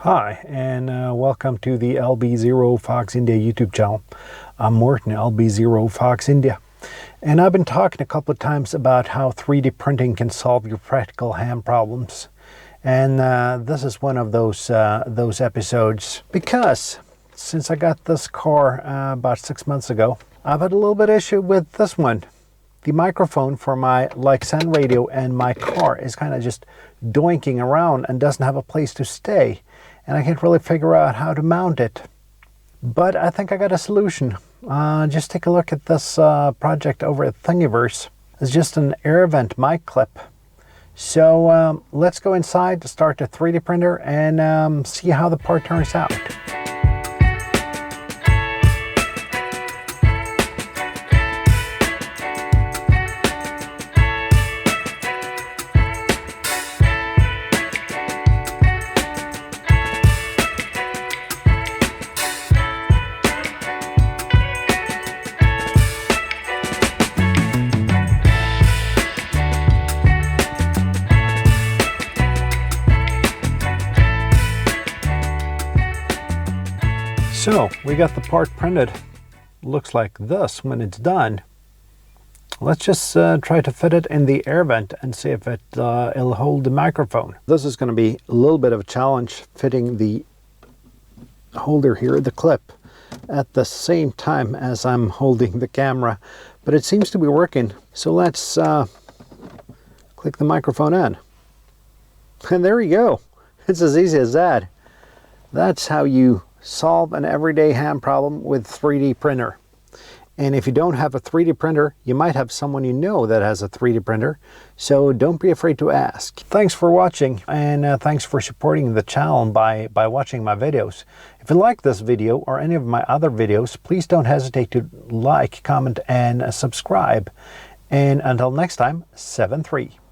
Hi, and welcome to the LB0 Fox India YouTube channel. I'm Morton, LB0 Fox India. And I've been talking a couple of times about how 3D printing can solve your practical hand problems. And this is one of those episodes, because since I got this car about 6 months ago, I've had a little bit of issue with this one. The microphone for my Lexan radio and my car is kind of just doinking around and doesn't have a place to stay. And I can't really figure out how to mount it. But I think I got a solution. Just take a look at this project over at Thingiverse. It's just an air vent mic clip. So let's go inside to start the 3D printer and see how the part turns out. So we got the part printed. Looks like this when it's done. Let's just try to fit it in the air vent and see if it'll hold the microphone. This is going to be a little bit of a challenge, fitting the holder here, the clip, at the same time as I'm holding the camera. But it seems to be working. So let's click the microphone in. And there you go. It's as easy as that. That's how you solve an everyday hand problem with 3D printer. And if you don't have a 3D printer, you might have someone you know that has a 3D printer, so don't be afraid to ask. Thanks for watching, and thanks for supporting the channel by watching my videos. If you like this video or any of my other videos, please don't hesitate to like, comment, and subscribe. And until next time, 7-3.